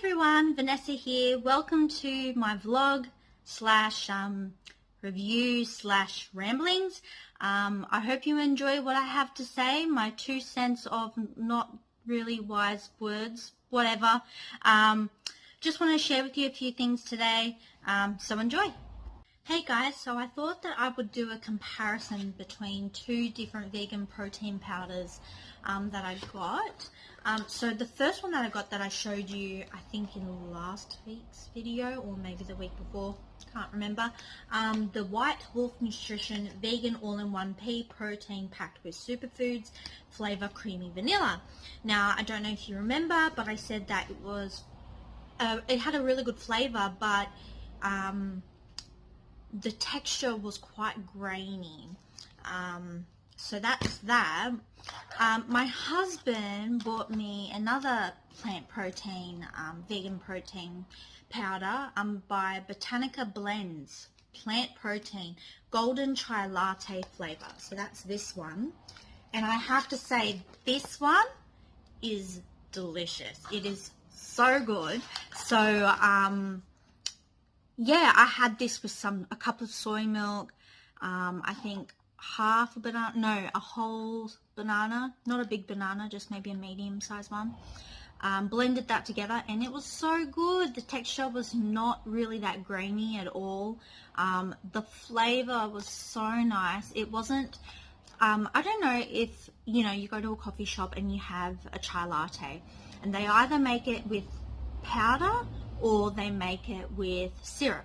everyone, Vanessa here. Welcome to my vlog slash review slash ramblings. I hope you enjoy what I have to say, my 2 cents of not really wise words, whatever. Just want to share with you a few things today, so enjoy. Hey guys, so I thought that I would do a comparison between 2 different vegan protein powders that I got. So the first one that I got that I showed you, I think in last week's video or maybe the week before, can't remember, the White Wolf Nutrition Vegan All-in-One Pea Protein packed with superfoods, flavor creamy vanilla. Now, I don't know if you remember, but I said that it was, it had a really good flavor, but the texture was quite grainy. So that's that. My husband bought me another plant protein, vegan protein powder by Botanica Blends, plant protein, golden chai latte flavor. So that's this one. And I have to say, this one is delicious. It is so good. So, yeah, I had this with a cup of soy milk, I think half a banana, no, a whole banana, not a big banana, just maybe a medium-sized one. Blended that together and it was so good. The texture was not really that grainy at all. The flavor was so nice. It wasn't, I don't know if, you know, you go to a coffee shop and you have a chai latte and they either make it with powder or they make it with syrup.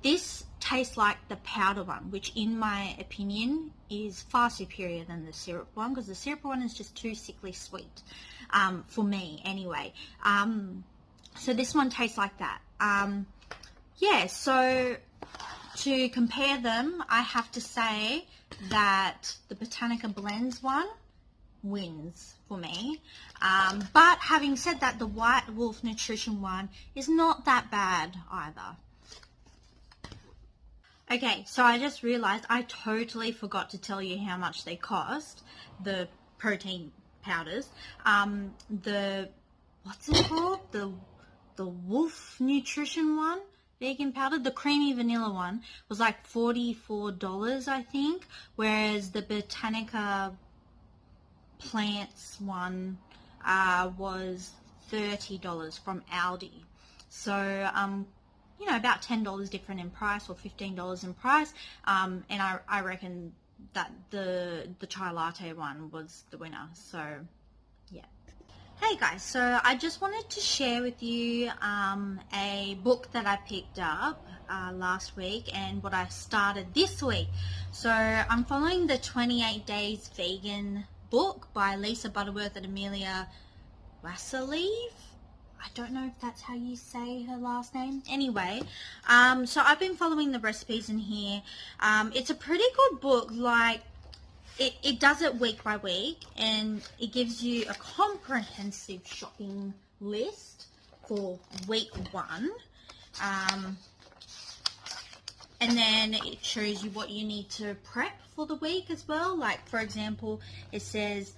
This tastes like the powder one, which in my opinion is far superior than the syrup one, because the syrup one is just too sickly sweet, for me anyway. So this one tastes like that. Yeah, so to compare them, I have to say that the Botanica Blends one wins for me. But having said that, the White Wolf Nutrition one is not that bad either. Okay, so I just realized I totally forgot to tell you how much they cost, the protein powders. What's it called? The Wolf Nutrition one, vegan powder, the creamy vanilla one was like $44, I think, whereas the Botanica Plants one was $30 from Aldi. So you know, about $10 different in price, or $15 in price, and I reckon that the chai latte one was the winner. So yeah. Hey guys, so I just wanted to share with you a book that I picked up last week and what I started this week. So I'm following the 28 Days Vegan book by Lisa Butterworth and Amelia Wassilieve. I don't know if that's how you say her last name. Anyway, so I've been following the recipes in here. It's a pretty good book. Like, it does it week by week, and it gives you a comprehensive shopping list for week 1. And then it shows you what you need to prep for the week as well. Like, for example, it says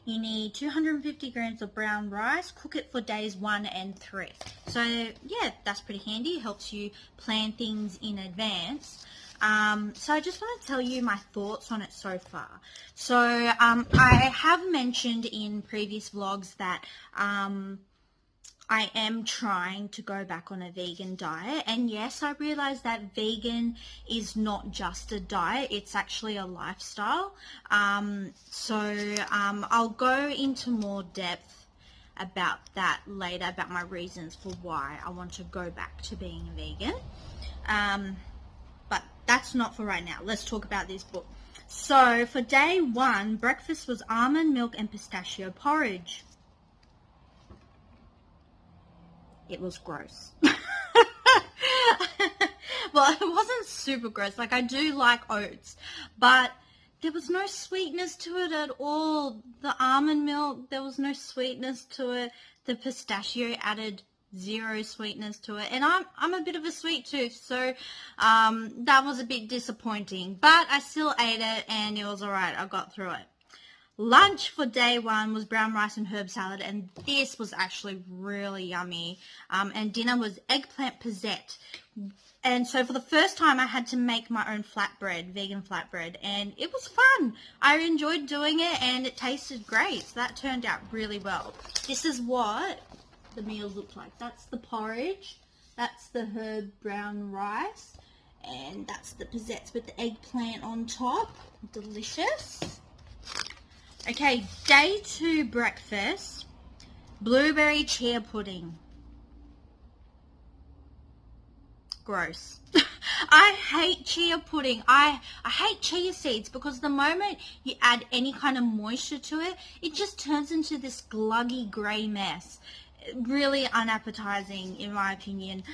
you need 250 grams of brown rice, cook it for days 1 and 3. So yeah, that's pretty handy. It helps you plan things in advance. So I just want to tell you my thoughts on it so far. So I have mentioned in previous vlogs that I am trying to go back on a vegan diet, and yes, I realize that vegan is not just a diet, it's actually a lifestyle. So I'll go into more depth about that later, about my reasons for why I want to go back to being a vegan. But that's not for right now. Let's talk about this book. So for day 1, breakfast was almond milk and pistachio porridge. It was gross. Well, it wasn't super gross. Like, I do like oats, but there was no sweetness to it at all. The almond milk, there was no sweetness to it. The pistachio added 0 sweetness to it. And I'm a bit of a sweet tooth, so that was a bit disappointing. But I still ate it, and it was alright. I got through it. Lunch for day one was brown rice and herb salad, and this was actually really yummy. And dinner was eggplant pizzette. And so for the first time, I had to make my own flatbread, vegan flatbread, and it was fun. I enjoyed doing it, and it tasted great. So that turned out really well. This is what the meals look like. That's the porridge. That's the herb brown rice. And that's the pizzettes with the eggplant on top. Delicious. Okay, day 2 breakfast. Blueberry chia pudding. Gross. I hate chia pudding. I hate chia seeds because the moment you add any kind of moisture to it, it just turns into this gluggy grey mess. Really unappetizing in my opinion.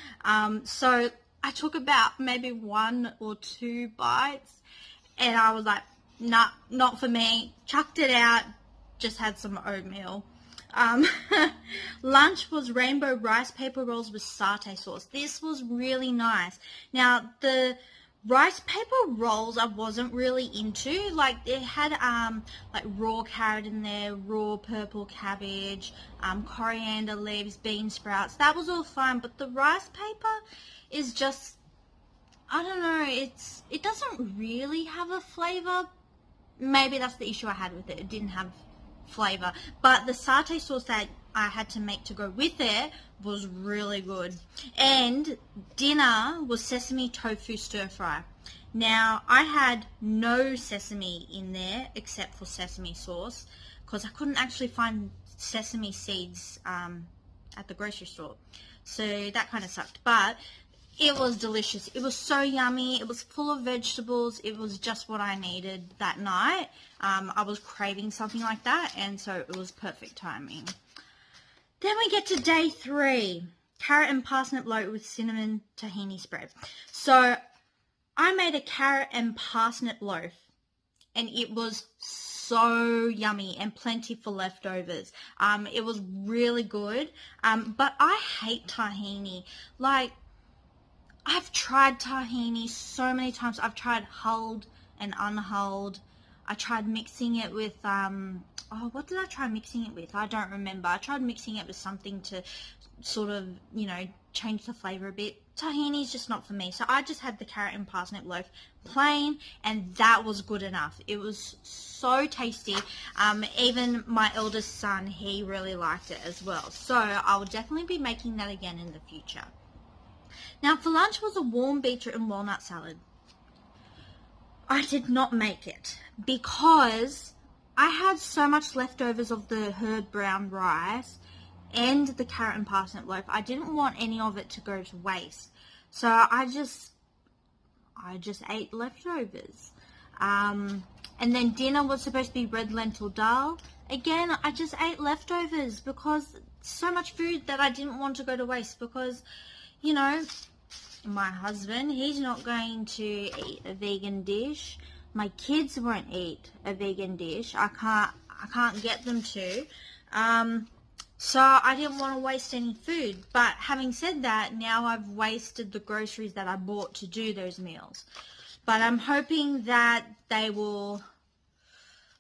So I took about maybe 1 or 2 bites and I was like, nah, not for me. Chucked it out. Just had some oatmeal. Lunch was rainbow rice paper rolls with satay sauce. This was really nice. Now, the rice paper rolls I wasn't really into. Like, it had like raw carrot in there, raw purple cabbage, coriander leaves, bean sprouts. That was all fine, but the rice paper is just, I don't know, it doesn't really have a flavor. Maybe that's the issue I had with it. It didn't have flavor, but the satay sauce that I had to make to go with it was really good. And dinner was sesame tofu stir fry. Now, I had no sesame in there except for sesame sauce because I couldn't actually find sesame seeds at the grocery store, so that kind of sucked, but it was delicious. It was so yummy. It was full of vegetables. It was just what I needed that night. I was craving something like that, and so it was perfect timing. Then we get to day 3. Carrot and parsnip loaf with cinnamon tahini spread. So I made a carrot and parsnip loaf, and it was so yummy and plenty for leftovers. It was really good, but I hate tahini. Like, I've tried tahini so many times. I've tried hulled and unhulled. I tried mixing it with, what did I try mixing it with? I don't remember. I tried mixing it with something to sort of, you know, change the flavor a bit. Tahini is just not for me. So I just had the carrot and parsnip loaf plain, and that was good enough. It was so tasty. Even my eldest son, he really liked it as well. So I will definitely be making that again in the future. Now, for lunch was a warm beetroot and walnut salad. I did not make it because I had so much leftovers of the herb brown rice and the carrot and parsnip loaf. I didn't want any of it to go to waste. So I just ate leftovers. And then dinner was supposed to be red lentil dal. Again, I just ate leftovers because so much food that I didn't want to go to waste because, you know, my husband, he's not going to eat a vegan dish. My kids won't eat a vegan dish. I can't get them to. So I didn't want to waste any food. But having said that, now I've wasted the groceries that I bought to do those meals. But I'm hoping that they will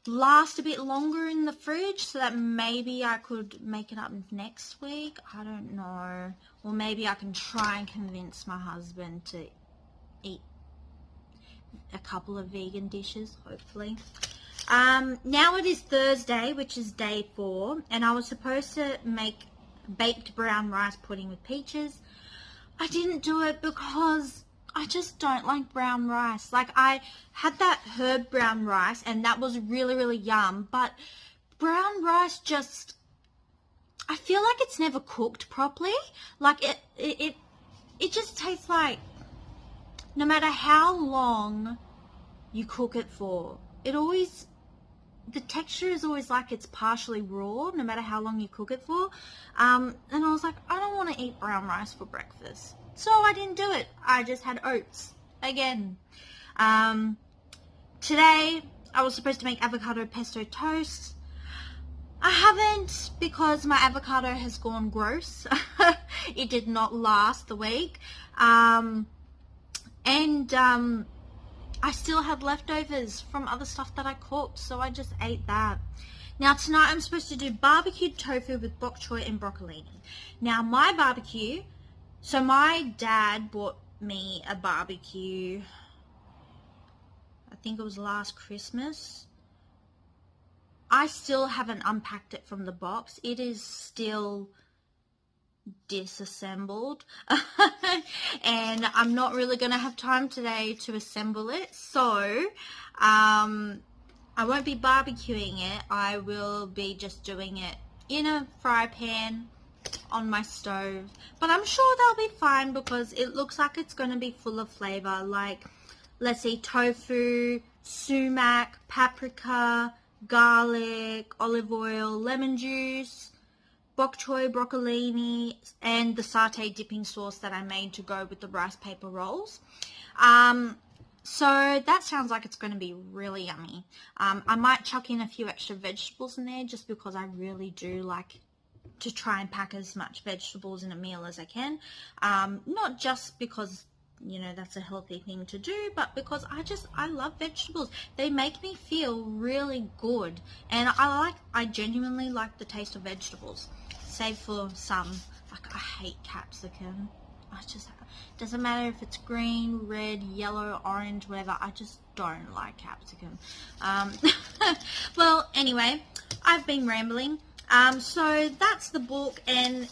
last a bit longer in the fridge so that maybe I could make it up next week. I don't know. Or maybe I can try and convince my husband to eat a couple of vegan dishes, hopefully. Now it is Thursday, which is day 4, and I was supposed to make baked brown rice pudding with peaches. I didn't do it because I just don't like brown rice. Like, I had that herb brown rice, and that was really, really yum, but brown rice just, I feel like it's never cooked properly. Like, it just tastes like, no matter how long you cook it for, the texture is always like it's partially raw, no matter how long you cook it for. And I was like, I don't want to eat brown rice for breakfast. So I didn't do it. I just had oats again. Today, I was supposed to make avocado pesto toast. I haven't because my avocado has gone gross. It did not last the week. I I still had leftovers from other stuff that I cooked, so I just ate that. Now tonight I'm supposed to do barbecued tofu with bok choy and broccolini. Now my barbecue, so my dad bought me a barbecue, I think it was last Christmas. I still haven't unpacked it from the box. It is still disassembled and I'm not really going to have time today to assemble it, so I won't be barbecuing it. I will be just doing it in a fry pan on my stove, but I'm sure they'll be fine because it looks like it's going to be full of flavor, like let's see, tofu, sumac, paprika, garlic, olive oil, lemon juice, bok choy, broccolini, and the satay dipping sauce that I made to go with the rice paper rolls. So that sounds like it's going to be really yummy. I might chuck in a few extra vegetables in there just because I really do like to try and pack as much vegetables in a meal as I can. Not just because, you know, that's a healthy thing to do, but because I love vegetables. They make me feel really good, and I genuinely like the taste of vegetables, save for some, like I hate capsicum. Doesn't matter if it's green, red, yellow, orange, whatever, I just don't like capsicum. Well, anyway, I've been rambling. So that's the book, and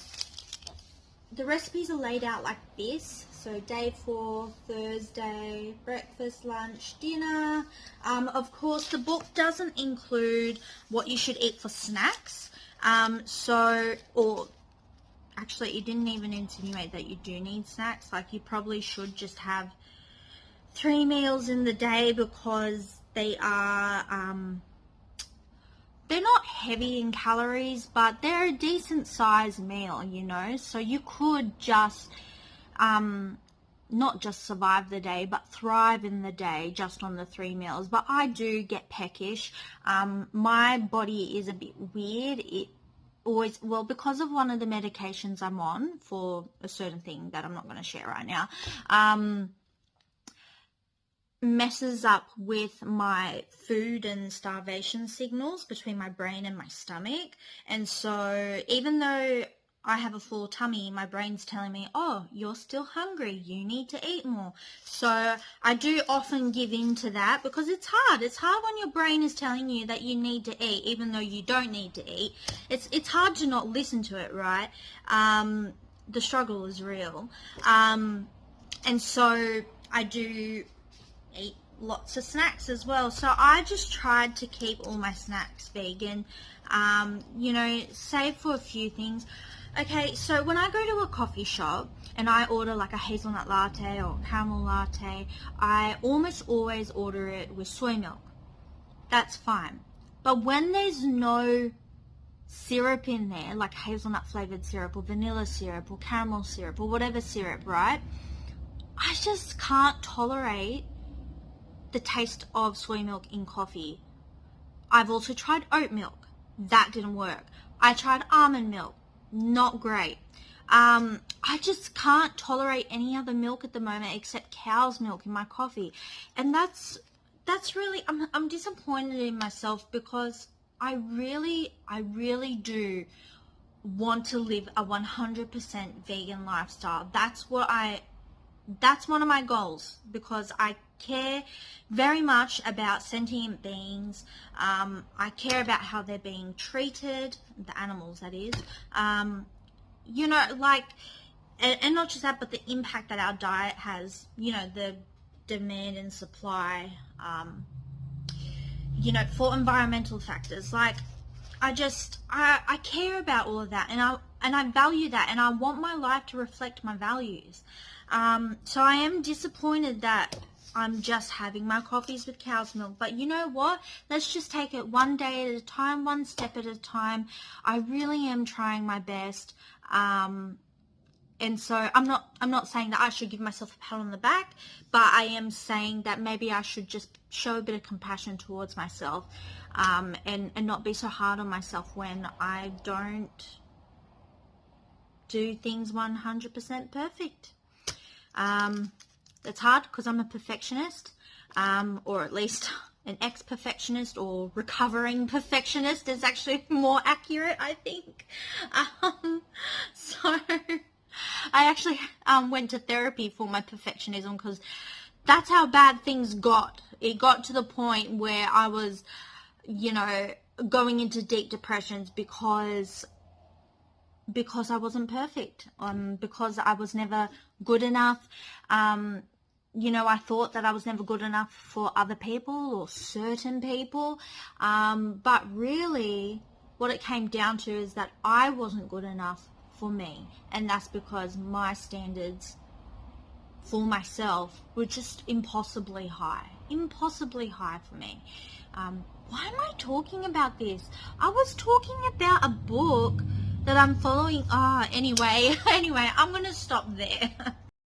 the recipes are laid out like this. So day 4, Thursday, breakfast, lunch, dinner. Of course, the book doesn't include what you should eat for snacks. Actually, it didn't even insinuate that you do need snacks. Like, you probably should just have 3 meals in the day because they are, they're not heavy in calories, but they're a decent sized meal, you know. So you could just, not just survive the day, but thrive in the day just on the 3 meals. But I do get peckish. My body is a bit weird. It always, well, because of one of the medications I'm on for a certain thing that I'm not going to share right now, messes up with my food and starvation signals between my brain and my stomach. And so even though I have a full tummy, my brain's telling me, oh, you're still hungry, you need to eat more. So I do often give in to that because it's hard. It's hard when your brain is telling you that you need to eat even though you don't need to eat. It's hard to not listen to it, right? The struggle is real. And so I do eat lots of snacks as well. So I just tried to keep all my snacks vegan, you know, save for a few things. Okay, so when I go to a coffee shop and I order like a hazelnut latte or caramel latte, I almost always order it with soy milk. That's fine. But when there's no syrup in there, like hazelnut flavored syrup or vanilla syrup or caramel syrup or whatever syrup, right? I just can't tolerate the taste of soy milk in coffee. I've also tried oat milk. That didn't work. I tried almond milk. Not great. I just can't tolerate any other milk at the moment except cow's milk in my coffee. And that's really, I'm disappointed in myself because I really do want to live a 100% vegan lifestyle. That's one of my goals because I care very much about sentient beings. I care about how they're being treated, the animals that is. You know, like, and not just that, but the impact that our diet has, you know, the demand and supply, you know, for environmental factors. Like, I care about all of that, and I value that, and I want my life to reflect my values. So I am disappointed that I'm just having my coffees with cow's milk. But you know what? Let's just take it one day at a time, one step at a time. I really am trying my best. And so I'm not saying that I should give myself a pat on the back, but I am saying that maybe I should just show a bit of compassion towards myself, and not be so hard on myself when I don't do things 100% perfect. It's hard because I'm a perfectionist. or at least an ex-perfectionist or recovering perfectionist is actually more accurate, I think. So I actually went to therapy for my perfectionism, because that's how bad things got. It got to the point where I was, going into deep depressions because I wasn't perfect, because I was never good enough. I thought that I was never good enough for other people or certain people. But really, what it came down to is that I wasn't good enough for me. And that's because my standards for myself were just impossibly high for me. Why am I talking about this? I was talking about a book that I'm following. Anyway, I'm going to stop there.